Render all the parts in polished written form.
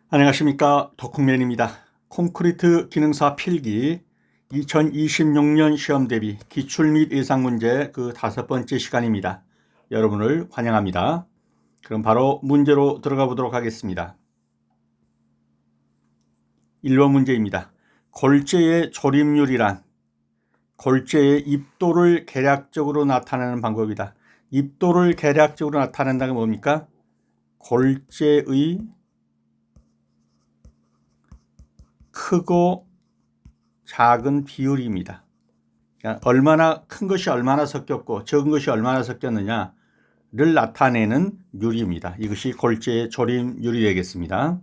안녕하십니까, 덕후맨입니다. 콘크리트 기능사 필기 2026년 시험 대비 기출 및 예상 문제 그 5번째 시간입니다. 여러분을 환영합니다. 그럼 바로 문제로 들어가 보도록 하겠습니다. 1번 문제입니다. 골재의 조립률이란 골재의 입도를 계략적으로 나타내는 방법이다. 입도를 계략적으로 나타낸다는 게 뭡니까? 골재의 크고 작은 비율입니다. 그러니까 얼마나 큰 것이 얼마나 섞였고 적은 것이 얼마나 섞였느냐를 나타내는 율입니다. 이것이 골재의 조립률이 되겠습니다.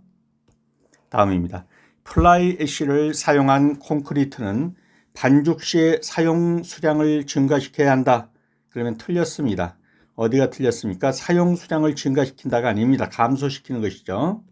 다음입니다. 플라이 애쉬를 사용한 콘크리트는 반죽 시에 사용 수량을 증가시켜야 한다. 그러면 틀렸습니다. 어디가 틀렸습니까? 사용 수량을 증가시킨다가 아닙니다. 감소시키는 것이죠.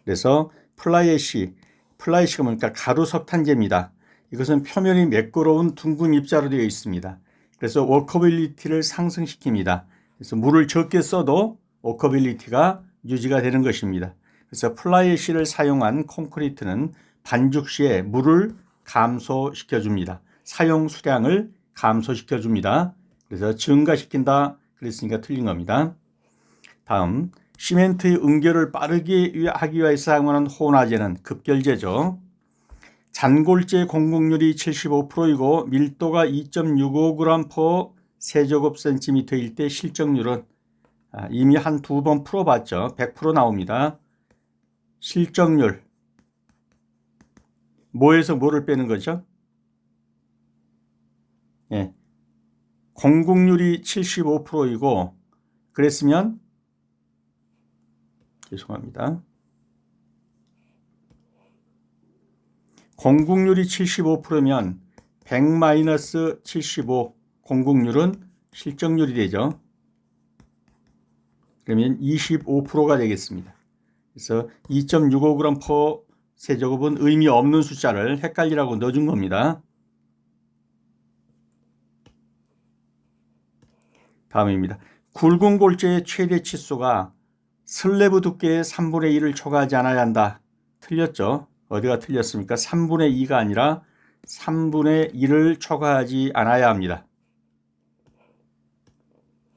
그래서 플라이 애쉬가 뭡니까? 가루 석탄재입니다. 이것은 표면이 매끄러운 둥근 입자로 되어 있습니다. 그래서 워커빌리티를 상승시킵니다. 그래서 물을 적게 써도 워커빌리티가 유지가 되는 것입니다. 그래서 플라이 애쉬를 사용한 콘크리트는 반죽 시에 물을 감소시켜 줍니다. 사용 수량을 감소시켜 줍니다. 그래서 증가시킨다 그랬으니까 틀린 겁니다. 다음, 시멘트의 응결을 빠르게 하기 위해서 사용하는 혼화제는 급결제죠. 잔골재 공급률이 75%이고 밀도가 2.65g/. 세제곱센티미터일 때 실적률은 이미 한 2번 풀어봤죠. 100% 나옵니다. 실적률 뭐에서 뭐를 빼는 거죠? 예. 공급률이 75%이고 그랬으면 죄송합니다. 공급률이 75%면 100-75 공급률은 실적률이 되죠. 그러면 25%가 되겠습니다. 그래서 2.65g/. 세제곱은 의미 없는 숫자를 헷갈리라고 넣어준 겁니다. 다음입니다. 굵은 골재의 최대 치수가 슬래브 두께의 3분의 1을 초과하지 않아야 한다. 틀렸죠? 어디가 틀렸습니까? 3분의 2가 아니라 3분의 1을 초과하지 않아야 합니다.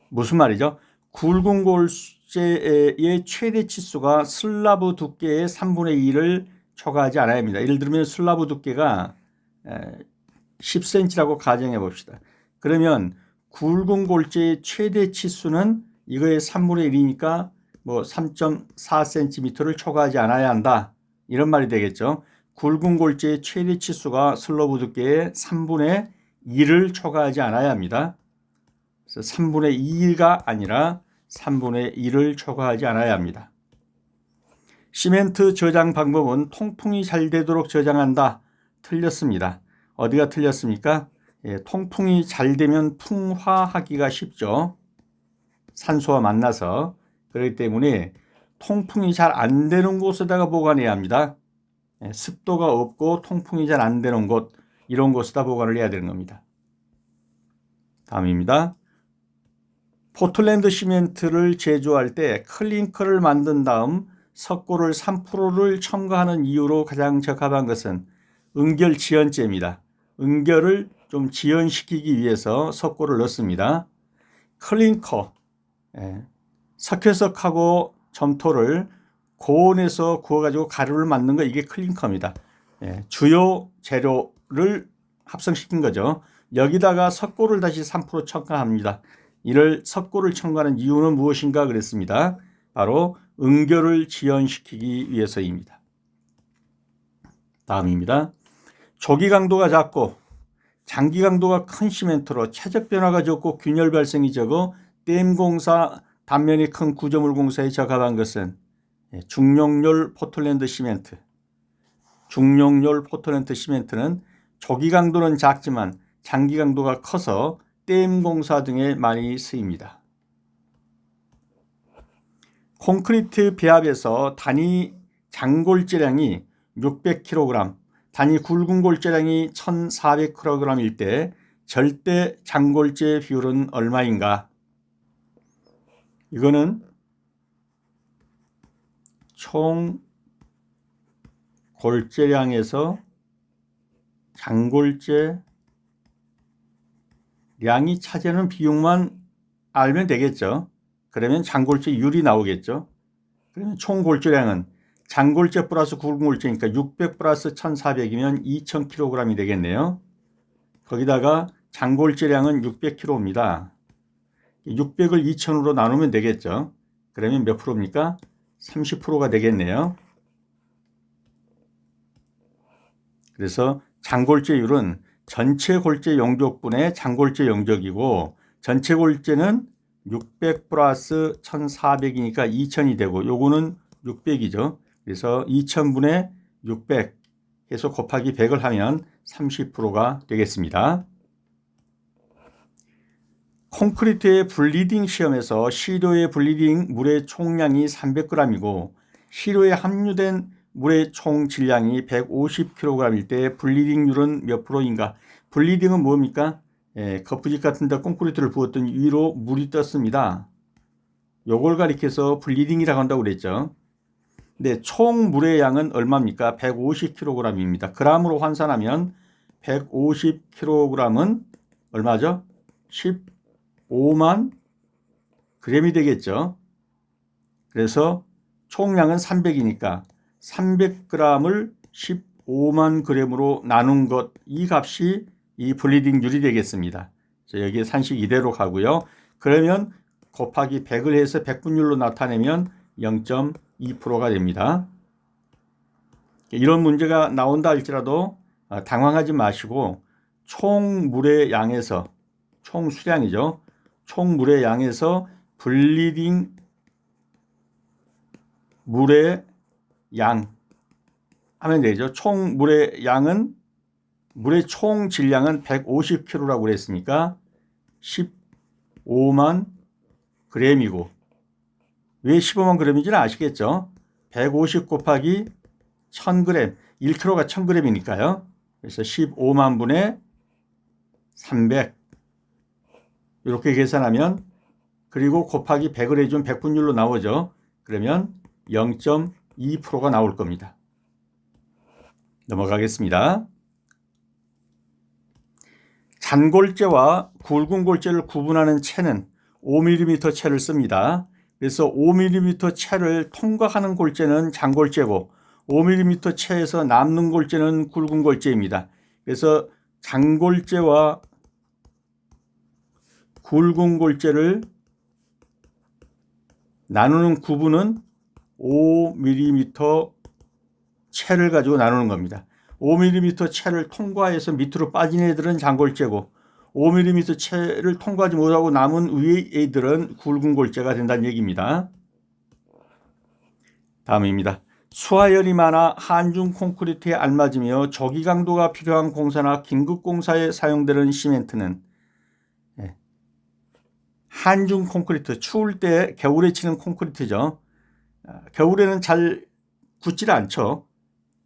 무슨 말이죠? 굵은 골재의 최대 치수가 슬라브 두께의 3분의 1을 초과하지 않아야 합니다. 예를 들면 슬라브 두께가 10cm라고 가정해 봅시다. 그러면 굵은 골재의 최대 치수는 이거의 3분의 1이니까 뭐 3.4cm를 초과하지 않아야 한다. 이런 말이 되겠죠. 굵은 골재의 최대 치수가 슬라브 두께의 3분의 1을 초과하지 않아야 합니다. 그래서 3분의 2가 아니라 3분의 1을 초과하지 않아야 합니다. 시멘트 저장 방법은 통풍이 잘 되도록 저장한다. 틀렸습니다. 어디가 틀렸습니까? 통풍이 잘 되면 풍화하기가 쉽죠. 산소와 만나서. 그렇기 때문에 통풍이 잘 안 되는 곳에다가 보관해야 합니다. 습도가 없고 통풍이 잘 안 되는 곳, 이런 곳에다 보관을 해야 되는 겁니다. 다음입니다. 포틀랜드 시멘트를 제조할 때 클링커를 만든 다음 석고를 3%를 첨가하는 이유로 가장 적합한 것은 응결 지연제입니다. 응결을 좀 지연시키기 위해서 석고를 넣습니다. 클링커, 석회석하고 점토를 고온에서 구워가지고 가루를 만든 거, 이게 클링커입니다. 주요 재료를 합성시킨 거죠. 여기다가 석고를 다시 3% 첨가합니다. 이를 석고를 첨가하는 이유는 무엇인가 그랬습니다. 바로 응결을 지연시키기 위해서입니다. 다음입니다. 조기 강도가 작고 장기 강도가 큰 시멘트로 최적 변화가 적고 균열 발생이 적어 댐 공사, 단면이 큰 구조물 공사에 적합한 것은 중용열 포틀랜드 시멘트. 중용열 포틀랜드 시멘트는 조기 강도는 작지만 장기 강도가 커서 댐 공사 등에 많이 쓰입니다. 콘크리트 배합에서 단위 장골재량이 600kg, 단위 굵은 골재량이 1400kg일 때 절대 장골재 비율은 얼마인가? 이거는 총 골재량에서 장골재 량이 차지하는 비용만 알면 되겠죠. 그러면 장골재율이 나오겠죠. 그러면 총 골재량은 장골재 플러스 굵은골재니까 600 플러스 1400이면 2000kg이 되겠네요. 거기다가 장골재량은 600kg입니다. 600을 2000으로 나누면 되겠죠. 그러면 몇 프로입니까? 30%가 되겠네요. 그래서 장골재율은 전체 골재 용적분의 장골재 용적이고, 전체 골재는 600 플러스 1400이니까 2000이 되고, 요거는 600이죠. 그래서 2000분의 600 해서 곱하기 100을 하면 30%가 되겠습니다. 콘크리트의 블리딩 시험에서 시료의 블리딩 물의 총량이 300g이고 시료에 함유된 물의 총 질량이 150kg일 때 블리딩률은 몇 프로인가? 블리딩은 뭡니까? 거푸집 같은 데 콘크리트를 부었더니 위로 물이 떴습니다. 요걸 가리켜서 블리딩이라고 한다고 그랬죠. 근데 총 물의 양은 얼마입니까? 150kg입니다. 그람으로 환산하면 150kg은 얼마죠? 15만 g이 되겠죠. 그래서 총량은 300이니까 300g을 15만 g으로 나눈 것, 이 값이 이 블리딩률이 되겠습니다. 여기 산식 이대로 가고요. 그러면 곱하기 100을 해서 백분율로 나타내면 0.2%가 됩니다. 이런 문제가 나온다 할지라도 당황하지 마시고 총 물의 양에서, 총 수량이죠. 총 물의 양에서 블리딩 물의 양 하면 되죠. 총 물의 양은, 물의 총 질량은 150kg라고 그랬으니까 15만 g이고, 왜 15만 g인지는 아시겠죠? 150 곱하기 1000g, 1kg가 1000g이니까요. 그래서 15만 분의 300 이렇게 계산하면, 그리고 곱하기 100을 해주면 백분율로 나오죠. 그러면 0.2%가 나올 겁니다. 넘어가겠습니다. 잔골재와 굵은 골재를 구분하는 채는 5mm 채를 씁니다. 그래서 5mm 채를 통과하는 골재는 잔골재고 5mm 채에서 남는 골재는 굵은 골재입니다. 그래서 잔골재와 굵은 골재를 나누는 구분은 5mm 채를 가지고 나누는 겁니다. 5mm 채를 통과해서 밑으로 빠진 애들은 잔골재고 5mm 채를 통과하지 못하고 남은 위의 애들은 굵은 골재가 된다는 얘기입니다. 다음입니다. 수하열이 많아 한중 콘크리트에 알맞으며 저기 강도가 필요한 공사나 긴급 공사에 사용되는 시멘트는, 한중 콘크리트, 추울 때 겨울에 치는 콘크리트죠. 겨울에는 잘 굳질 않죠.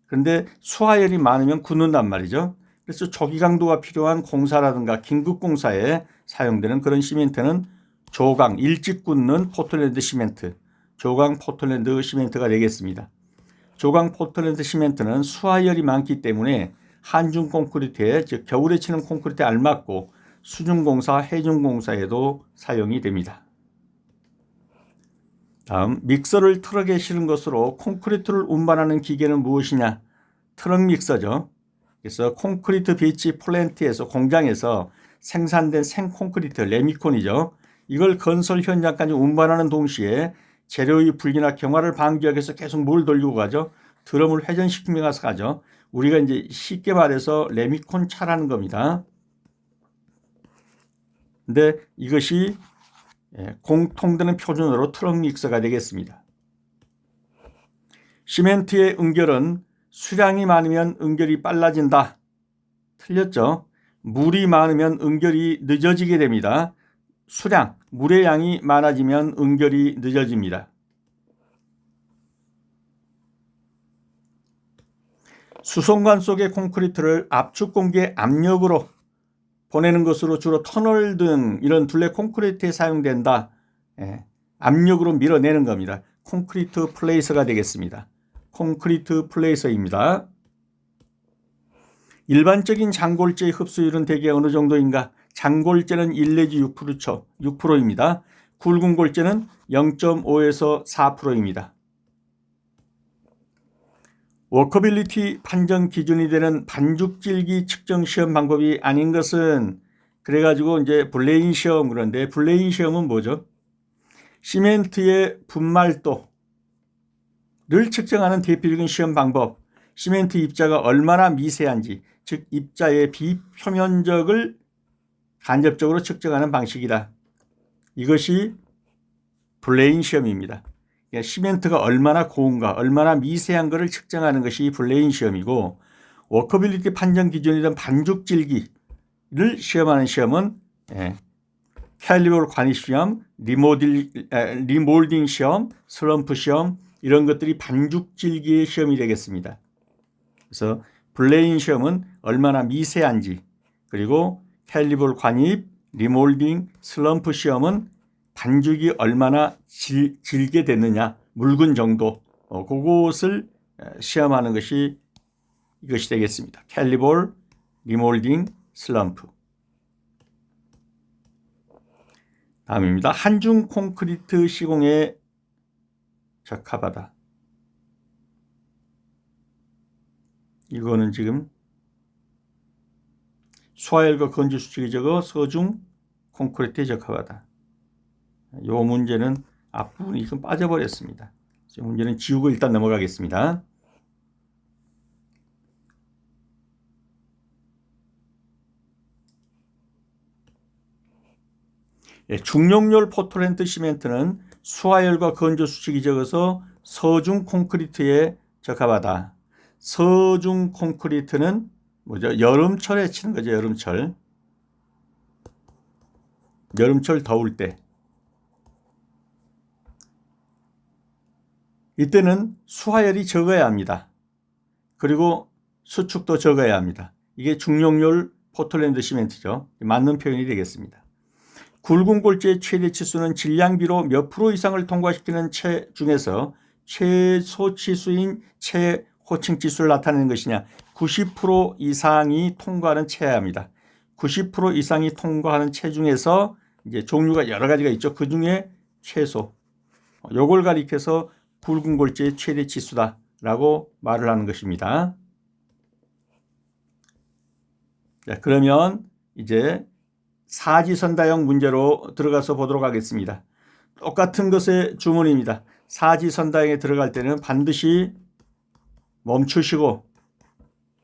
그런데 수하열이 많으면 굳는단 말이죠. 그래서 저기 강도가 필요한 공사라든가 긴급 공사에 사용되는 그런 시멘트는 조강, 일찍 굳는 포틀랜드 시멘트, 조강 포틀랜드 시멘트가 되겠습니다. 조강 포틀랜드 시멘트는 수하열이 많기 때문에 한중 콘크리트에, 즉 겨울에 치는 콘크리트에 알맞고 수중공사, 해중공사에도 사용이 됩니다. 다음, 믹서를 트럭에 실은 것으로 콘크리트를 운반하는 기계는 무엇이냐? 트럭 믹서죠. 그래서 콘크리트 비치 플랜트에서, 공장에서 생산된 생콘크리트, 레미콘이죠. 이걸 건설 현장까지 운반하는 동시에 재료의 불기나 경화를 방지하기 위해서 계속 뭘 돌리고 가죠? 드럼을 회전시키면서 가죠. 우리가 이제 쉽게 말해서 레미콘 차라는 겁니다. 근데 이것이 공통되는 표준어로 트럭 믹서가 되겠습니다. 시멘트의 응결은 수량이 많으면 응결이 빨라진다. 틀렸죠? 물이 많으면 응결이 늦어지게 됩니다. 수량, 물의 양이 많아지면 응결이 늦어집니다. 수송관 속의 콘크리트를 압축 공기의 압력으로 보내는 것으로 주로 터널 등 이런 둘레 콘크리트에 사용된다. 압력으로 밀어내는 겁니다. 콘크리트 플레이스가 되겠습니다. 콘크리트 플레이서입니다. 일반적인 장골재의 흡수율은 대개 어느 정도인가? 장골재는 1 내지 6%입니다. 굵은 골재는 0.5에서 4%입니다. 워커빌리티 판정 기준이 되는 반죽질기 측정 시험 방법이 아닌 것은 그래가지고 이제 블레인 시험, 그런데 블레인 시험은 뭐죠? 시멘트의 분말도를 측정하는 대표적인 시험 방법, 시멘트 입자가 얼마나 미세한지, 즉 입자의 비표면적을 간접적으로 측정하는 방식이다. 이것이 블레인 시험입니다. 그러니까 시멘트가 얼마나 고운가, 얼마나 미세한 것을 측정하는 것이 블레인 시험이고, 워커빌리티 판정 기준이던 반죽질기를 시험하는 시험은 캘리버 관입 시험, 리몰딩 시험, 슬럼프 시험, 이런 것들이 반죽질기의 시험이 되겠습니다. 그래서 블레인 시험은 얼마나 미세한지, 그리고 캘리버 관입, 리몰딩, 슬럼프 시험은 반죽이 얼마나 질게 됐느냐, 묽은 정도, 그것을 시험하는 것이 이것이 되겠습니다. 캘리버, 리몰딩, 슬럼프. 다음입니다. 한중 콘크리트 시공에 적합하다. 이거는 지금 수하열과 건조 수칙이 적어 서중 콘크리트에 적합하다. 이 문제는 앞부분이 좀 빠져버렸습니다. 이 문제는 지우고 일단 넘어가겠습니다. 중용열 포틀랜드 시멘트는 수하열과 건조 수칙이 적어서 서중 콘크리트에 적합하다. 서중 콘크리트는 뭐죠? 여름철에 치는 거죠. 여름철 더울 때. 이때는 수하열이 적어야 합니다. 그리고 수축도 적어야 합니다. 이게 중용열 포틀랜드 시멘트죠. 맞는 표현이 되겠습니다. 굵은 골재의 최대 치수는 질량비로 몇 프로 이상을 통과시키는 채 중에서 최소 치수인 최호칭 치수를 나타내는 것이냐. 90% 이상이 통과하는 채야 합니다. 90% 이상이 통과하는 채 중에서 이제 종류가 여러 가지가 있죠. 그 중에 최소. 요걸 가리켜서 굵은 골재의 최대 치수다라고 말을 하는 것입니다. 자, 그러면 이제 사지선다형 문제로 들어가서 보도록 하겠습니다. 똑같은 것의 주문입니다. 사지선다형에 들어갈 때는 반드시 멈추시고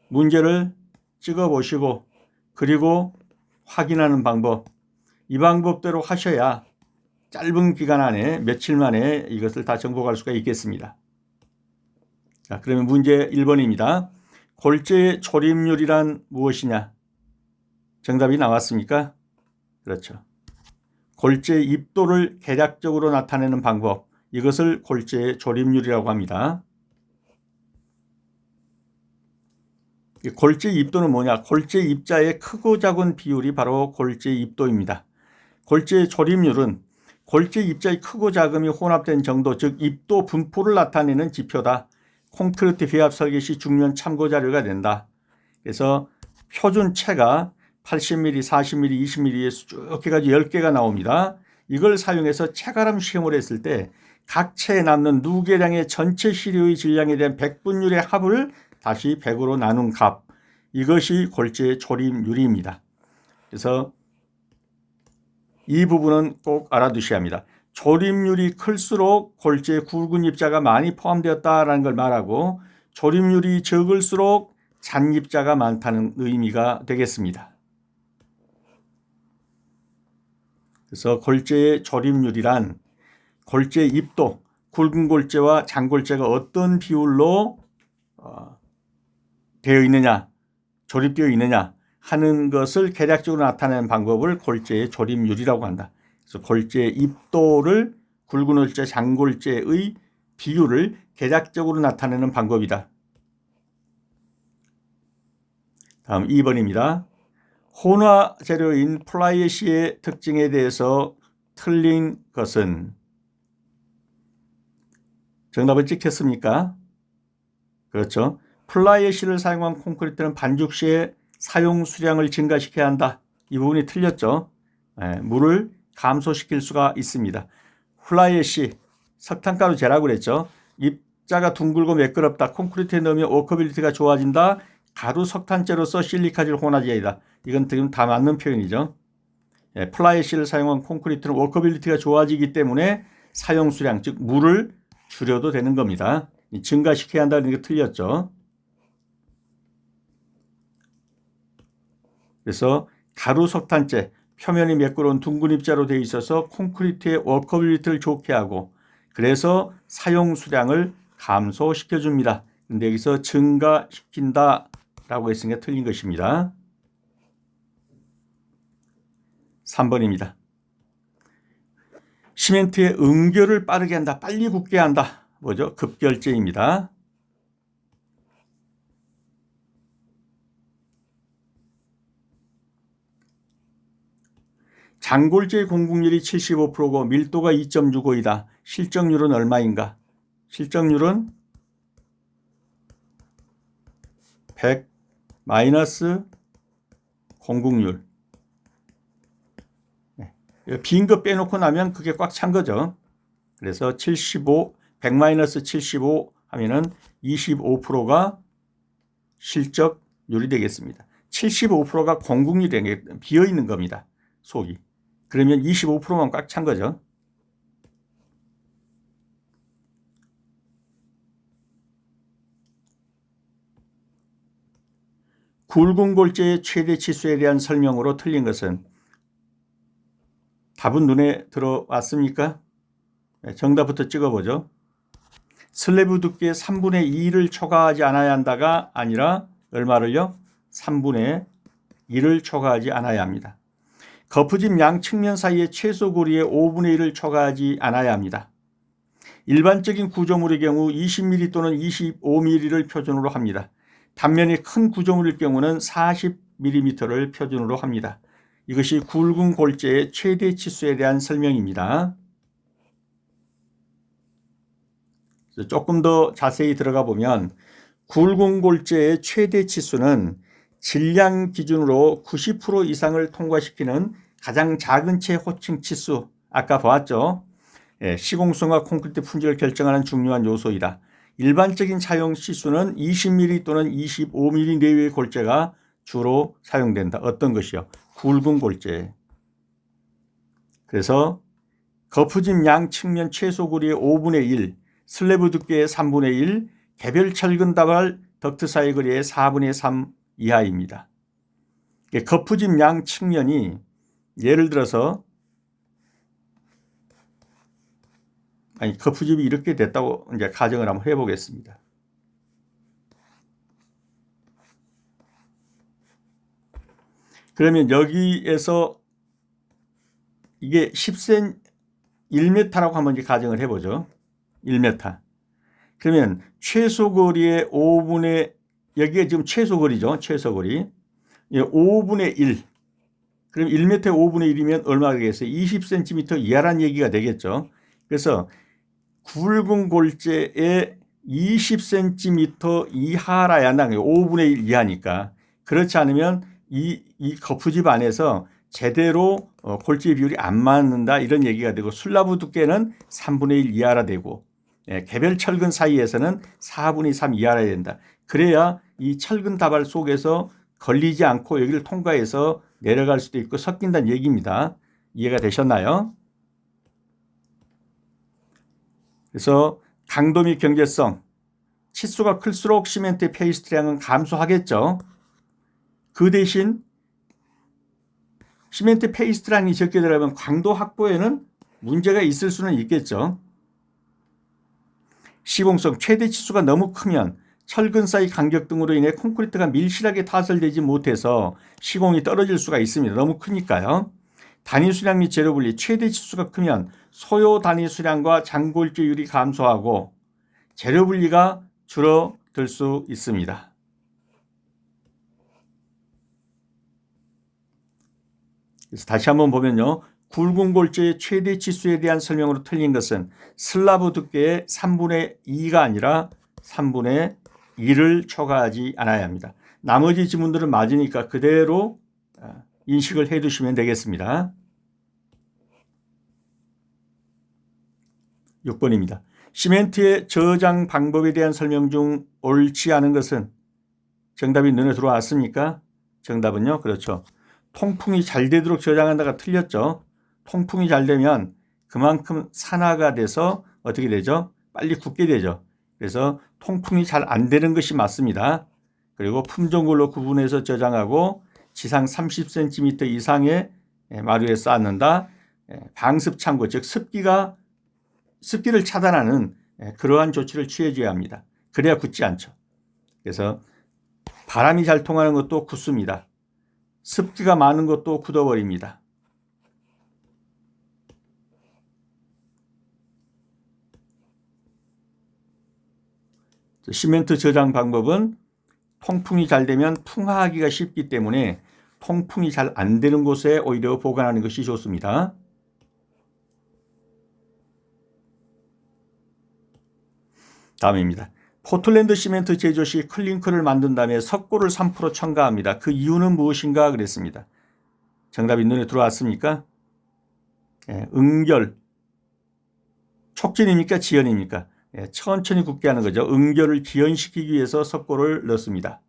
문제를 찍어 보시고 그리고 확인하는 방법, 이 방법대로 하셔야 짧은 기간 안에 며칠 만에 이것을 다 정복할 수가 있겠습니다. 자, 그러면 문제 1번입니다. 골재의 조립률이란 무엇이냐? 정답이 나왔습니까? 그렇죠. 골재의 입도를 계략적으로 나타내는 방법, 이것을 골재의 조립률이라고 합니다. 골재 입도는 뭐냐? 골재 입자의 크고 작은 비율이 바로 골재 입도입니다. 골재 조립률은 골재 입자의 크고 작음이 혼합된 정도, 즉 입도 분포를 나타내는 지표다. 콘크리트 배합 설계 시 중요한 참고 자료가 된다. 그래서 표준체가 80mm, 40mm, 20mm에 쭉 해가지고 10개가 나옵니다. 이걸 사용해서 체가름 시험을 했을 때 각 체에 남는 누계량의 전체 시료의 질량에 대한 백분율의 합을 다시 100으로 나눈 값, 이것이 골재의 조립률입니다. 그래서 이 부분은 꼭 알아두셔야 합니다. 조립률이 클수록 골재에 굵은 입자가 많이 포함되었다는 걸 말하고, 조립률이 적을수록 잔입자가 많다는 의미가 되겠습니다. 그래서 골재의 조립률이란 골재 입도, 굵은 골재와 장골재가 어떤 비율로 되어 있느냐, 조립되어 있느냐 하는 것을 계략적으로 나타내는 방법을 골재의 조립률이라고 한다. 그래서 골재의 입도를 굵은 골재, 장골재의 비율을 계략적으로 나타내는 방법이다. 다음 2번입니다. 혼화 재료인 플라이애쉬의 특징에 대해서 틀린 것은? 정답을 찍혔습니까? 그렇죠. 플라이애쉬를 사용한 콘크리트는 반죽 시에 사용 수량을 증가시켜야 한다. 이 부분이 틀렸죠. 물을 감소시킬 수가 있습니다. 플라이애쉬, 석탄가루 재라고 그랬죠. 입자가 둥글고 매끄럽다. 콘크리트에 넣으면 워커빌리티가 좋아진다. 가루 석탄재로서 실리카질 혼화제이다. 이건 지금 다 맞는 표현이죠. 플라이애쉬를 사용한 콘크리트는 워커빌리티가 좋아지기 때문에 사용 수량, 즉 물을 줄여도 되는 겁니다. 증가시켜야 한다는 게 틀렸죠. 그래서 가루 석탄재, 표면이 매끄러운 둥근 입자로 되어 있어서 콘크리트의 워커빌리티를 좋게 하고 그래서 사용 수량을 감소시켜 줍니다. 근데 여기서 증가시킨다 라고 했으니까 틀린 것입니다. 3번입니다. 시멘트의 응결을 빠르게 한다. 빨리 굳게 한다. 뭐죠? 급결제입니다. 장골재 공급률이 75%고 밀도가 2.65이다. 실적률은 얼마인가? 실적률은 100 마이너스 공급률. 빈 거 빼놓고 나면 그게 꽉 찬 거죠. 그래서 75, 100 마이너스 75 하면은 25%가 실적률이 되겠습니다. 75%가 공급률이 비어 있는 겁니다. 속이. 그러면 25%만 꽉 찬 거죠. 굵은 골재의 최대 치수에 대한 설명으로 틀린 것은 답은 눈에 들어왔습니까? 정답부터 찍어보죠. 슬래브 두께 3분의 2를 초과하지 않아야 한다가 아니라 얼마를요? 3분의 1을 초과하지 않아야 합니다. 거푸집 양 측면 사이의 최소 거리의 5분의 1을 초과하지 않아야 합니다. 일반적인 구조물의 경우 20mm 또는 25mm를 표준으로 합니다. 단면이 큰 구조물일 경우는 40mm를 표준으로 합니다. 이것이 굵은 골재의 최대 치수에 대한 설명입니다. 조금 더 자세히 들어가 보면 굵은 골재의 최대 치수는 질량 기준으로 90% 이상을 통과시키는 가장 작은 채 호칭 치수, 아까 보았죠. 시공성과 콘크리트 품질을 결정하는 중요한 요소이다. 일반적인 사용 시수는 20mm 또는 25mm 내외의 골재가 주로 사용된다. 어떤 것이요? 굵은 골재. 그래서 거푸집 양 측면 최소 거리의 5분의 1, 슬래브 두께의 3분의 1, 개별 철근 다발 덕트 사이 거리의 4분의 3 이하입니다. 거푸집 양 측면이 예를 들어서 거푸집이 이렇게 됐다고 이제 가정을 한번 해보겠습니다. 그러면 여기에서 이게 10cm 1m라고 한번 이제 가정을 해보죠. 1m. 그러면 최소 거리의 5분의 여기에 지금 최소 거리죠. 최소 거리. 5분의 1. 그럼 1m의 5분의 1이면 얼마가 되겠어요? 20cm 이하란 얘기가 되겠죠. 그래서 굵은 골재의 20cm 이하라야 한다. 5분의 1 이하니까. 그렇지 않으면 이 거푸집 안에서 제대로 골재 비율이 안 맞는다 이런 얘기가 되고 슬라브 두께는 3분의 1 이하라 되고 개별 철근 사이에서는 4분의 3 이하라 된다. 그래야 이 철근 다발 속에서 걸리지 않고 여기를 통과해서 내려갈 수도 있고 섞인다는 얘기입니다. 이해가 되셨나요? 그래서 강도 및 경제성, 치수가 클수록 시멘트의 페이스트량은 감소하겠죠. 그 대신 시멘트 페이스트량이 적게 들어가면 강도 확보에는 문제가 있을 수는 있겠죠. 시공성, 최대 치수가 너무 크면 철근 사이 간격 등으로 인해 콘크리트가 밀실하게 타설되지 못해서 시공이 떨어질 수가 있습니다. 너무 크니까요. 단위 수량 및 재료 분리, 최대 치수가 크면 소요 단위 수량과 장골재율이 감소하고 재료 분리가 줄어들 수 있습니다. 그래서 다시 한번 보면요. 굵은 골재의 최대 치수에 대한 설명으로 틀린 것은 슬라브 두께의 3분의 2가 아니라 3분의 2를 초과하지 않아야 합니다. 나머지 지문들은 맞으니까 그대로 인식을 해 두시면 되겠습니다. 6번입니다. 시멘트의 저장 방법에 대한 설명 중 옳지 않은 것은? 정답이 눈에 들어왔습니까? 정답은요. 그렇죠. 통풍이 잘 되도록 저장한다가 틀렸죠. 통풍이 잘 되면 그만큼 산화가 돼서 어떻게 되죠? 빨리 굳게 되죠. 그래서 통풍이 잘 안 되는 것이 맞습니다. 그리고 품종별로 구분해서 저장하고 지상 30cm 이상의 마루에 쌓는다. 방습 창고, 즉 습기를 차단하는 그러한 조치를 취해줘야 합니다. 그래야 굳지 않죠. 그래서 바람이 잘 통하는 것도 굳습니다. 습기가 많은 것도 굳어버립니다. 시멘트 저장 방법은 통풍이 잘 되면 풍화하기가 쉽기 때문에 통풍이 잘 안 되는 곳에 오히려 보관하는 것이 좋습니다. 다음입니다. 포틀랜드 시멘트 제조 시 클링커를 만든 다음에 석고를 3% 첨가합니다. 그 이유는 무엇인가 그랬습니다. 정답이 눈에 들어왔습니까? 응결. 촉진입니까? 지연입니까? 천천히 굳게 하는 거죠. 응결을 지연시키기 위해서 석고를 넣습니다.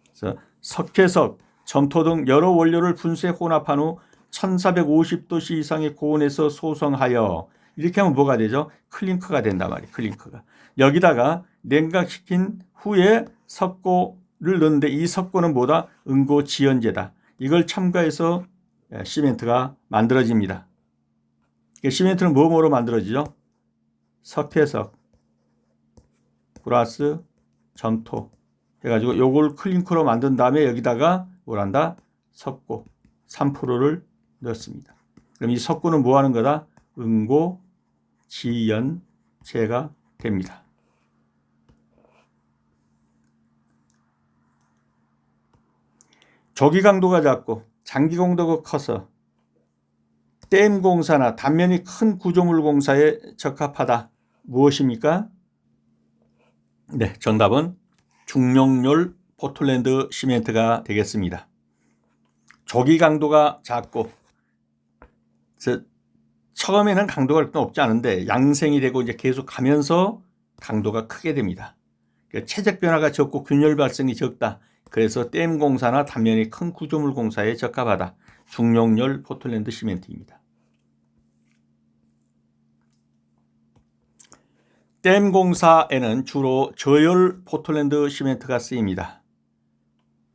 그래서 석회석, 점토 등 여러 원료를 분쇄 혼합한 후 1450도씨 이상의 고온에서 소성하여, 이렇게 하면 뭐가 되죠? 클링커가 된단 말이에요. 클링커가. 여기다가 냉각시킨 후에 석고를 넣는데 이 석고는 뭐다? 응고지연제다. 이걸 첨가해서 시멘트가 만들어집니다. 시멘트는 뭐로 만들어지죠? 석회석 플러스 점토 해가지고 요걸 클링커로 만든 다음에 여기다가 뭐란다? 석고 3%를 넣습니다. 그럼 이 석고는 뭐 하는 거다? 응고지연제가 됩니다. 조기 강도가 작고 장기 강도가 커서 댐 공사나 단면이 큰 구조물 공사에 적합하다. 무엇입니까? 네, 정답은 중용률 포틀랜드 시멘트가 되겠습니다. 조기 강도가 작고, 처음에는 강도가 높지 않은데 양생이 되고 이제 계속 가면서 강도가 크게 됩니다. 체적 변화가 적고 균열 발생이 적다. 그래서 댐 공사나 단면이 큰 구조물 공사에 적합하다. 중용열 포틀랜드 시멘트입니다. 댐 공사에는 주로 저열 포틀랜드 시멘트가 쓰입니다.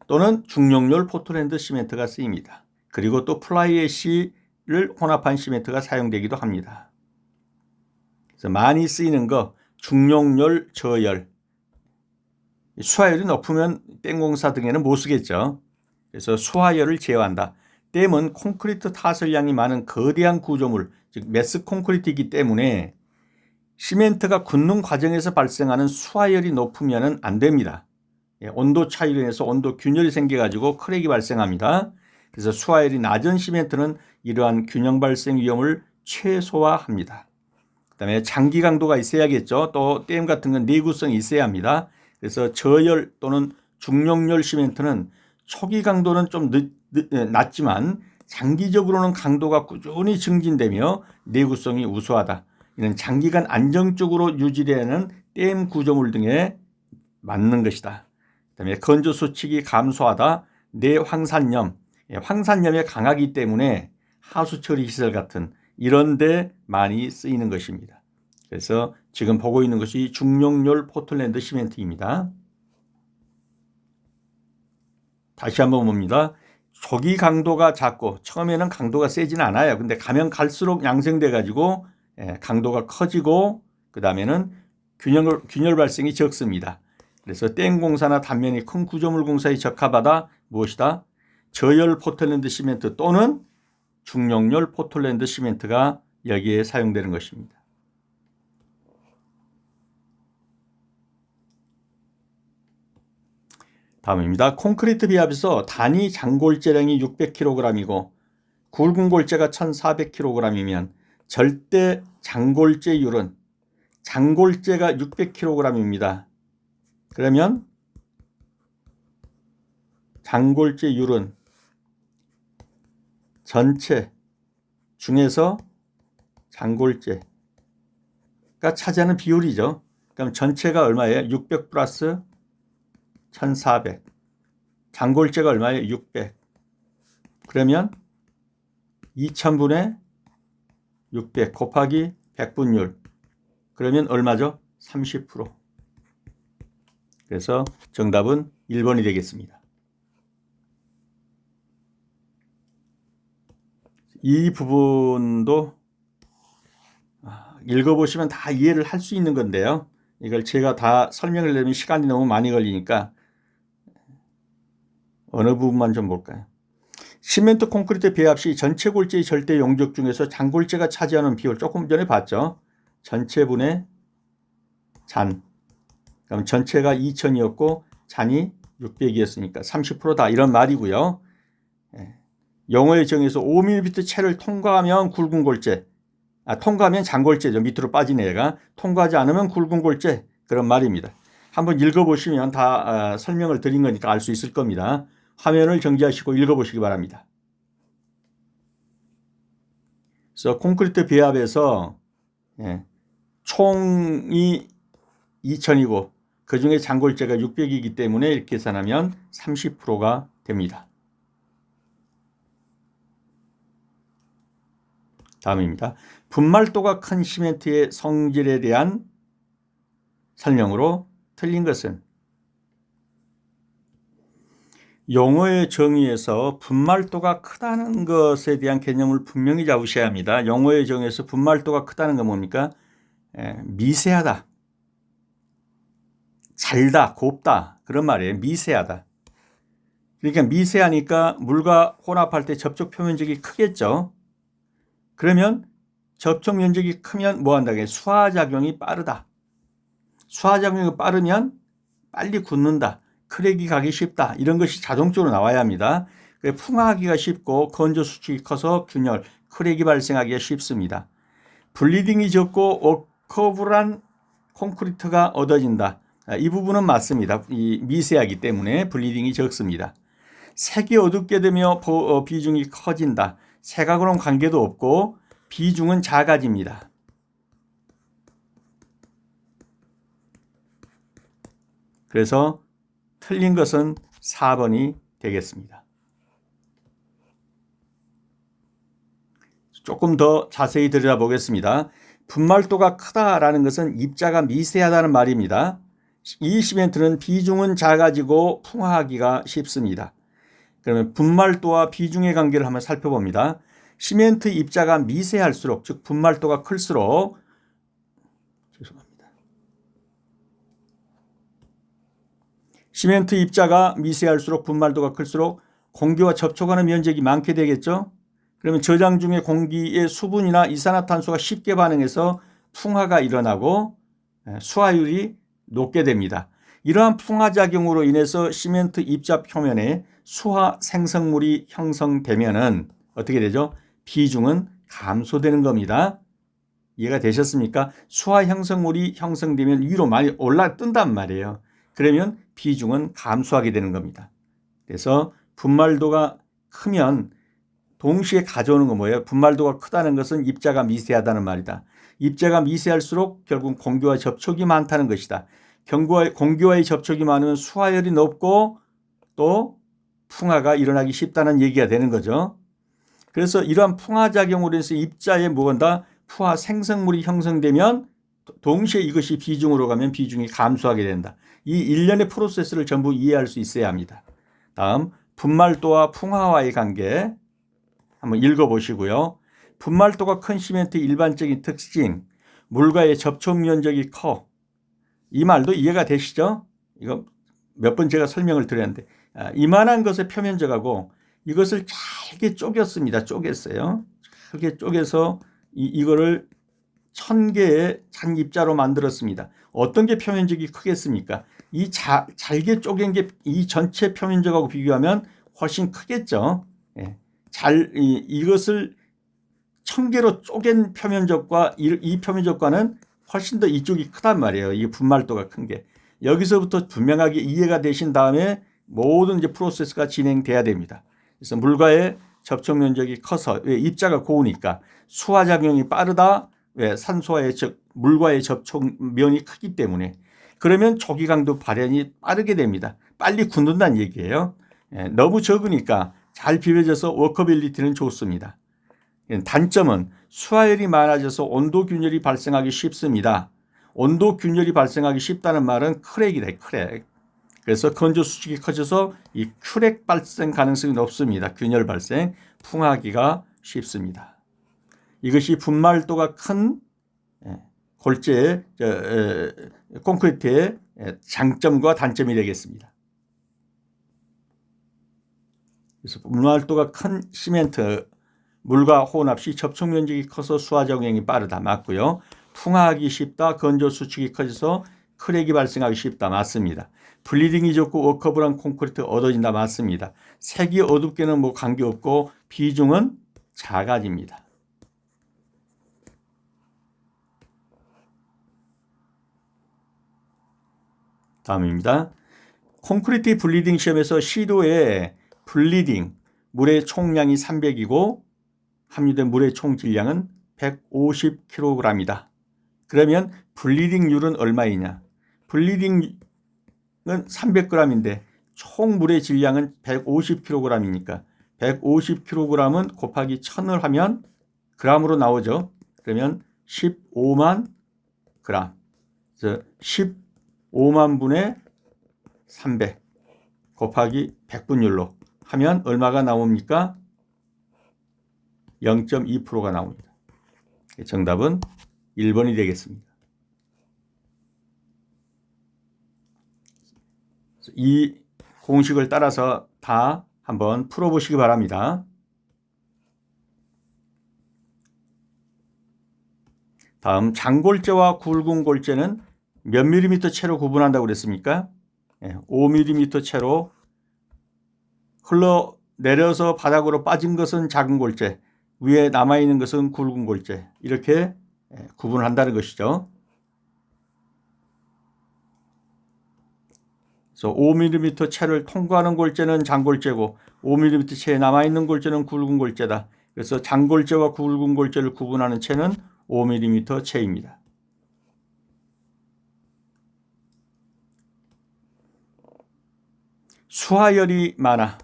또는 중용열 포틀랜드 시멘트가 쓰입니다. 그리고 또 플라이애쉬를 혼합한 시멘트가 사용되기도 합니다. 그래서 많이 쓰이는 거 중용열, 저열. 수하열이 높으면 댐 공사 등에는 못 쓰겠죠. 그래서 수하열을 제어한다. 댐은 콘크리트 타설량이 많은 거대한 구조물, 즉 매스 콘크리트이기 때문에 시멘트가 굳는 과정에서 발생하는 수하열이 높으면 안 됩니다. 온도 차이로 인해서 온도 균열이 생겨가지고 크랙이 발생합니다. 그래서 수하열이 낮은 시멘트는 이러한 균형 발생 위험을 최소화합니다. 그 다음에 장기 강도가 있어야겠죠. 또 댐 같은 건 내구성이 있어야 합니다. 그래서 저열 또는 중용열 시멘트는 초기 강도는 좀 낮지만 장기적으로는 강도가 꾸준히 증진되며 내구성이 우수하다. 이는 장기간 안정적으로 유지되는 댐 구조물 등에 맞는 것이다. 그다음에 건조 수칙이 감소하다. 내황산염, 황산염에 강하기 때문에 하수 처리 시설 같은 이런 데 많이 쓰이는 것입니다. 그래서 지금 보고 있는 것이 중용열 포틀랜드 시멘트입니다. 다시 한번 봅니다. 초기 강도가 작고 처음에는 강도가 세지는 않아요. 근데 가면 갈수록 양생돼 가지고 강도가 커지고 그 다음에는 균열 발생이 적습니다. 그래서 댐 공사나 단면이 큰 구조물 공사에 적합하다. 무엇이다? 저열 포틀랜드 시멘트 또는 중용열 포틀랜드 시멘트가 여기에 사용되는 것입니다. 다음입니다. 콘크리트 비합에서 단위 장골재량이 600kg이고 굵은 골재가 1400kg이면 절대 장골재율은 장골재가 600kg입니다. 그러면 장골재율은 전체 중에서 장골재가 차지하는 비율이죠. 그럼 전체가 얼마예요? 600 플러스 1400. 장골재가 얼마예요? 600. 그러면 2000분의 600 곱하기 100분율. 그러면 얼마죠? 30%. 그래서 정답은 1번이 되겠습니다. 이 부분도 읽어보시면 다 이해를 할 수 있는 건데요. 이걸 제가 다 설명을 내면 시간이 너무 많이 걸리니까 어느 부분만 좀 볼까요? 시멘트 콘크리트 배합 시 전체 골재의 절대 용적 중에서 장골재가 차지하는 비율 조금 전에 봤죠. 전체분의 잔. 그럼 전체가 2000이었고 잔이 600이었으니까 30%다 이런 말이고요. 영어의 정의에서 5mm 채를 통과하면 굵은 골재. 통과하면 장골재죠. 밑으로 빠진 애가. 통과하지 않으면 굵은 골재. 그런 말입니다. 한번 읽어보시면 다 설명을 드린 거니까 알 수 있을 겁니다. 화면을 정지하시고 읽어보시기 바랍니다. 그래서 콘크리트 배합에서 총이 2000이고 그 중에 장골재가 600이기 때문에 이렇게 계산하면 30%가 됩니다. 다음입니다. 분말도가 큰 시멘트의 성질에 대한 설명으로 틀린 것은 용어의 정의에서 분말도가 크다는 것에 대한 개념을 분명히 잡으셔야 합니다. 용어의 정의에서 분말도가 크다는 건 뭡니까? 미세하다, 잘다, 곱다 그런 말이에요. 미세하다. 그러니까 미세하니까 물과 혼합할 때 접촉 표면적이 크겠죠. 그러면 접촉 면적이 크면 뭐 한다고요? 수하작용이 빠르다. 수하작용이 빠르면 빨리 굳는다. 크랙이 가기 쉽다. 이런 것이 자동적으로 나와야 합니다. 풍화하기가 쉽고 건조 수축이 커서 균열, 크랙이 발생하기가 쉽습니다. 블리딩이 적고 워커블한 콘크리트가 얻어진다. 이 부분은 맞습니다. 이 미세하기 때문에 블리딩이 적습니다. 색이 어둡게 되며 비중이 커진다. 색하고는 관계도 없고 비중은 작아집니다. 그래서 틀린 것은 4번이 되겠습니다. 조금 더 자세히 들여다보겠습니다. 분말도가 크다라는 것은 입자가 미세하다는 말입니다. 이 시멘트는 비중은 작아지고 풍화하기가 쉽습니다. 그러면 분말도와 비중의 관계를 한번 살펴봅니다. 시멘트 입자가 미세할수록, 즉 분말도가 클수록 시멘트 입자가 미세할수록 분말도가 클수록 공기와 접촉하는 면적이 많게 되겠죠. 그러면 저장 중에 공기의 수분이나 이산화탄소가 쉽게 반응해서 풍화가 일어나고 수화율이 높게 됩니다. 이러한 풍화작용으로 인해서 시멘트 입자 표면에 수화 생성물이 형성되면은 어떻게 되죠? 비중은 감소되는 겁니다. 이해가 되셨습니까? 수화 형성물이 형성되면 위로 많이 올라뜬단 말이에요. 그러면 비중은 감소하게 되는 겁니다. 그래서 분말도가 크면 동시에 가져오는 건 뭐예요? 분말도가 크다는 것은 입자가 미세하다는 말이다. 입자가 미세할수록 결국 공기와 접촉이 많다는 것이다. 공기와의 접촉이 많으면 수화열이 높고 또 풍화가 일어나기 쉽다는 얘기가 되는 거죠. 그래서 이러한 풍화작용으로 해서 입자에 뭐건다 풍화 생성물이 형성되면 동시에 이것이 비중으로 가면 비중이 감소하게 된다. 이 일련의 프로세스를 전부 이해할 수 있어야 합니다. 다음 분말도와 풍화와의 관계 한번 읽어보시고요. 분말도가 큰 시멘트의 일반적인 특징, 물과의 접촉 면적이 커. 이 말도 이해가 되시죠? 이거 몇 번 제가 설명을 드렸는데 이만한 것의 표면적하고 이것을 잘게 쪼갰습니다. 쪼갰어요. 잘게 쪼개서 이거를 1000개의 잔 입자로 만들었습니다. 어떤 게 표면적이 크겠습니까? 이 잘게 쪼갠 게 이 전체 표면적하고 비교하면 훨씬 크겠죠. 이것을 1000개로 쪼갠 표면적과 이 표면적과는 훨씬 더 이쪽이 크단 말이에요. 이게 분말도가 큰 게. 여기서부터 분명하게 이해가 되신 다음에 모든 이제 프로세스가 진행돼야 됩니다. 그래서 물과의 접촉 면적이 커서 왜 입자가 고우니까 수화작용이 빠르다. 왜 산소와의 물과의 접촉면이 크기 때문에 그러면 조기강도 발현이 빠르게 됩니다. 빨리 굳는다는 얘기예요. 너무 적으니까 잘 비벼져서 워커빌리티는 좋습니다. 단점은 수하열이 많아져서 온도 균열이 발생하기 쉽습니다. 온도 균열이 발생하기 쉽다는 말은 크랙이다. 크랙. 그래서 건조 수축이 커져서 이 크랙 발생 가능성이 높습니다. 균열 발생, 풍화하기가 쉽습니다. 이것이 분말도가 큰 골재 콘크리트의 장점과 단점이 되겠습니다. 그래서 분말도가 큰 시멘트 물과 혼합 시 접촉 면적이 커서 수화작용이 빠르다. 맞고요. 풍화하기 쉽다. 건조 수축이 커져서 크랙이 발생하기 쉽다. 맞습니다. 블리딩이 적고 워커블한 콘크리트 얻어진다. 맞습니다. 색이 어둡게는 뭐 관계없고 비중은 작아집니다. 다음입니다. 콘크리트 블리딩 시험에서 시도의 블리딩 물의 총량이 300이고 함유된 물의 총 질량은 150kg이다. 그러면 블리딩률은 얼마이냐? 블리딩은 300g인데 총 물의 질량은 150kg이니까 150kg은 곱하기 1000을 하면 g으로 나오죠. 그러면 15만 g. 그래서 15만 분의 300 곱하기 100분율로 하면 얼마가 나옵니까? 0.2%가 나옵니다. 정답은 1번이 되겠습니다. 이 공식을 따라서 다 한번 풀어보시기 바랍니다. 다음 장골재와 굵은 골재는 몇 밀리미터 채로 구분한다고 그랬습니까? 5mm 채로 흘러내려서 바닥으로 빠진 것은 작은 골재, 위에 남아있는 것은 굵은 골재, 이렇게 구분한다는 것이죠. 그래서 5mm 채를 통과하는 골재는 장골재고 5mm 채에 남아있는 골재는 굵은 골재다. 그래서 장골재와 굵은 골재를 구분하는 채는 5mm 채입니다. 수하열이 많아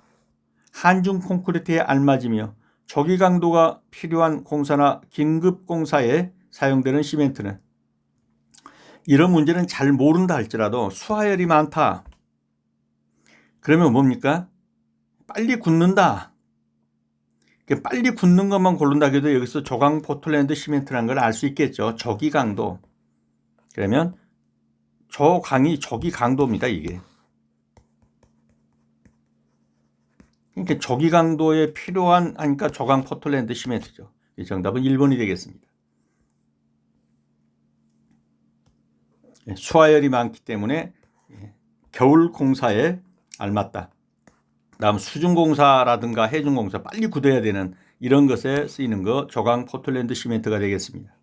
한중 콘크리트에 알맞으며 조기 강도가 필요한 공사나 긴급 공사에 사용되는 시멘트는 이런 문제는 잘 모른다 할지라도 수하열이 많다. 그러면 뭡니까? 빨리 굳는다. 빨리 굳는 것만 고른다 해도 여기서 조강 포틀랜드 시멘트라는 걸 알 수 있겠죠. 조기 강도. 그러면 조강이 조기 강도입니다. 이게. 그러니까 조기 강도에 필요한 하니까 조강 포틀랜드 시멘트죠. 정답은 1번이 되겠습니다. 수하열이 많기 때문에 겨울 공사에 알맞다. 다음 수중공사라든가 해중공사 빨리 굳어야 되는 이런 것에 쓰이는 거 조강 포틀랜드 시멘트가 되겠습니다.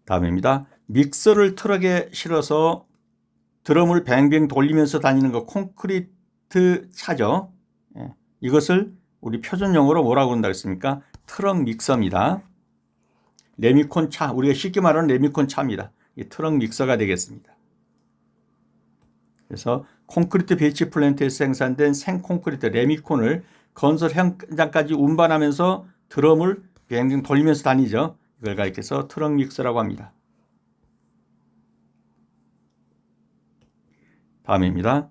다음입니다. 믹서를 트럭에 실어서 드럼을 뱅뱅 돌리면서 다니는 거 콘크리트 차죠. 이것을 우리 표준 용어로 뭐라고 그런다 했습니까? 트럭 믹서입니다. 레미콘 차, 우리가 쉽게 말하는 레미콘 차입니다. 이 트럭 믹서가 되겠습니다. 그래서 콘크리트 배치 플랜트에서 생산된 생콘크리트 레미콘을 건설 현장까지 운반하면서 드럼을 뱅뱅 돌리면서 다니죠. 이걸 가리켜서 트럭 믹서라고 합니다. 다음입니다.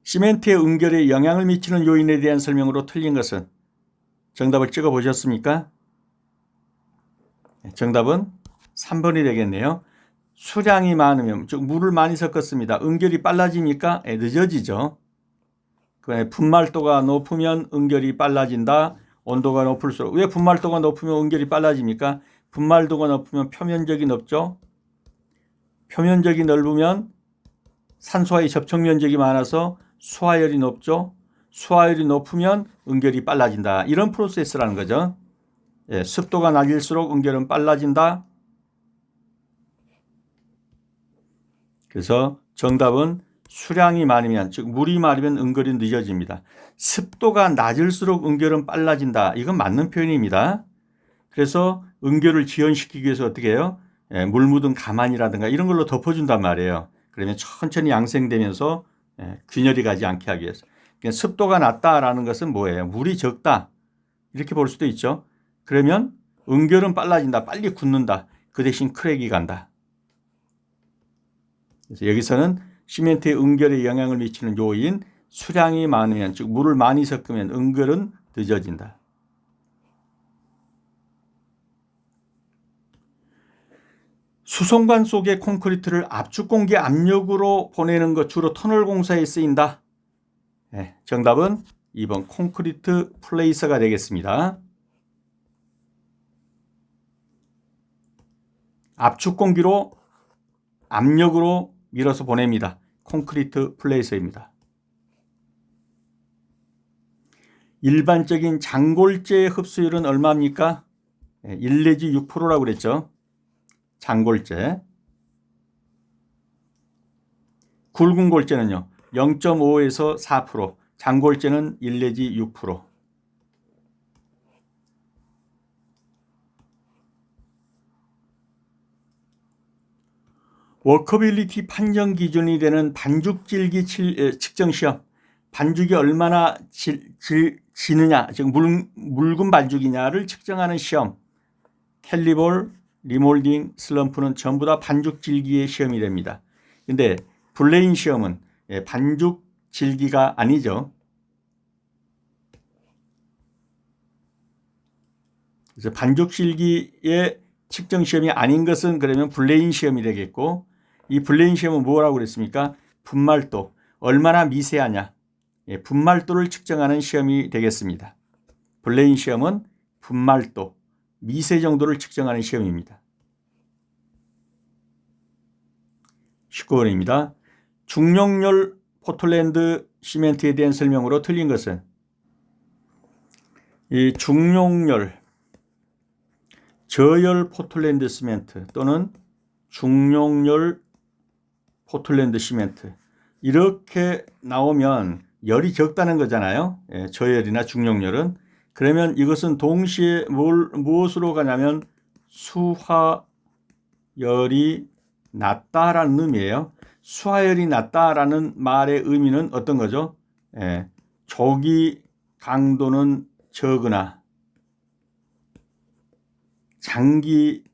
시멘트의 응결에 영향을 미치는 요인에 대한 설명으로 틀린 것은 정답을 찍어 보셨습니까? 정답은 3번이 되겠네요. 수량이 많으면 즉 물을 많이 섞었습니다. 응결이 빨라지니까 늦어지죠. 분말도가 높으면 응결이 빨라진다. 온도가 높을수록 왜 분말도가 높으면 응결이 빨라집니까? 분말도가 높으면 표면적이 넓죠. 표면적이 넓으면 산소와의 접촉 면적이 많아서 수하열이 높죠. 수하열이 높으면 응결이 빨라진다. 이런 프로세스라는 거죠. 습도가 낮을수록 응결은 빨라진다. 그래서 정답은 수량이 많으면, 즉 물이 많으면 응결이 늦어집니다. 습도가 낮을수록 응결은 빨라진다. 이건 맞는 표현입니다. 그래서 응결을 지연시키기 위해서 어떻게 해요? 물 묻은 가만이라든가 이런 걸로 덮어준단 말이에요. 그러면 천천히 양생되면서 균열이 가지 않게 하기 위해서. 그러니까 습도가 낮다라는 것은 뭐예요? 물이 적다. 이렇게 볼 수도 있죠. 그러면 응결은 빨라진다. 빨리 굳는다. 그 대신 크랙이 간다. 그래서 여기서는 시멘트의 응결에 영향을 미치는 요인, 수량이 많으면, 즉 물을 많이 섞으면 응결은 늦어진다. 수송관 속의 콘크리트를 압축 공기 압력으로 보내는 것 주로 터널 공사에 쓰인다. 정답은 2번 콘크리트 플레이서가 되겠습니다. 압축 공기로 압력으로 밀어서 보냅니다. 콘크리트 플레이서입니다. 일반적인 장골재의 흡수율은 얼마입니까? 1 내지 6%라고 그랬죠. 장골재. 굵은 골재는요. 0.5에서 4%. 장골재는 1 내지 6%. 워커빌리티 판정 기준이 되는 반죽질기 측정 시험. 반죽이 얼마나 지느냐, 즉 묽은 반죽이냐를 측정하는 시험. 캘리볼, 리몰딩, 슬럼프는 전부 다 반죽 질기의 시험이 됩니다. 근데 블레인 시험은 반죽 질기가 아니죠. 그래서 반죽 질기의 측정 시험이 아닌 것은 그러면 블레인 시험이 되겠고, 이 블레인 시험은 뭐라고 그랬습니까? 분말도 얼마나 미세하냐, 분말도를 측정하는 시험이 되겠습니다. 블레인 시험은 분말도, 미세 정도를 측정하는 시험입니다. 19번입니다. 중용열 포틀랜드 시멘트에 대한 설명으로 틀린 것은? 이 중용열, 저열 포틀랜드 시멘트 또는 중용열 포틀랜드 시멘트, 이렇게 나오면 열이 적다는 거잖아요. 저열이나 중용열은. 그러면 이것은 동시에 무엇으로 가냐면 수화열이 낮다라는 의미예요. 수화열이 낮다라는 말의 의미는 어떤 거죠? 조기 강도는 적으나 장기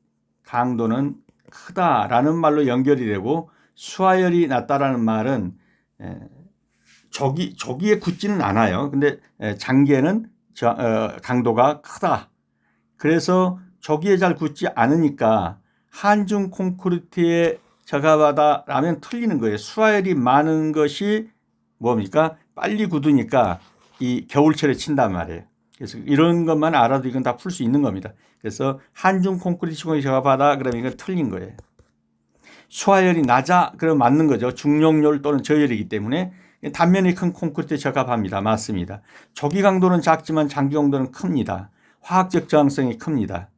강도는 크다라는 말로 연결이 되고, 수화열이 낮다라는 말은 조기에 굳지는 않아요. 근데 장기에는 강도가 크다. 그래서 조기에 잘 굳지 않으니까 한중 콘크리트에 적합하다라면 틀리는 거예요. 수화열이 많은 것이 뭡니까? 빨리 굳으니까 이 겨울철에 친단 말이에요. 그래서 이런 것만 알아도 이건 다 풀 수 있는 겁니다. 그래서 한중 콘크리트 시공에 적합하다 그러면 이건 틀린 거예요. 수화열이 낮아 그러면 맞는 거죠. 중용열 또는 저열이기 때문에 단면이 큰 콘크리트에 적합합니다. 맞습니다. 조기 강도는 작지만 장기 강도는 큽니다. 화학적 저항성이 큽니다.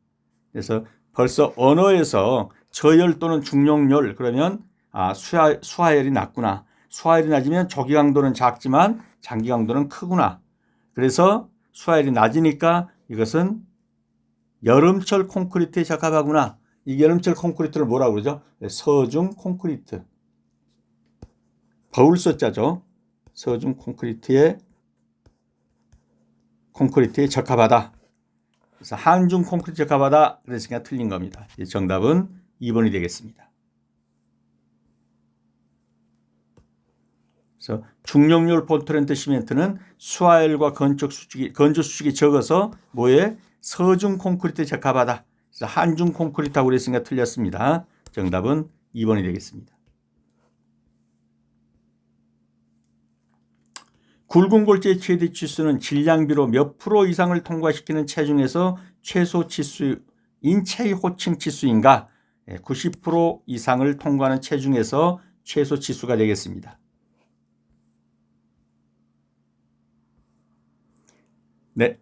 그래서 벌써 언어에서 저열 또는 중용열 그러면 수화열이 낮구나. 수화열이 낮으면 조기 강도는 작지만 장기 강도는 크구나. 그래서 수화열이 낮으니까 이것은 여름철 콘크리트에 적합하구나. 이 여름철 콘크리트를 뭐라고 그러죠? 서중 콘크리트. 버울서자죠. 서중 콘크리트에 적합하다. 그래서 한중 콘크리트에 적합하다. 그랬으니까 틀린 겁니다. 정답은 2번이 되겠습니다. 그래서 중용열 포틀랜드 시멘트는 수화열과 건조 수축이 적어서 뭐에? 서중 콘크리트에 적합하다. 그래서 한중 콘크리트라고 그랬으니까 틀렸습니다. 정답은 2번이 되겠습니다. 굵은 골재의 최대 치수는 질량비로 몇 프로 이상을 통과시키는 체중에서 최소 치수, 인체의 호칭 치수인가? 90% 이상을 통과하는 체중에서 최소 치수가 되겠습니다. 네.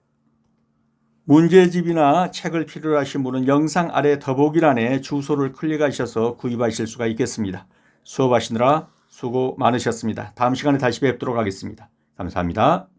문제집이나 책을 필요로 하신 분은 영상 아래 더보기란에 주소를 클릭하셔서 구입하실 수가 있겠습니다. 수업하시느라 수고 많으셨습니다. 다음 시간에 다시 뵙도록 하겠습니다. 감사합니다.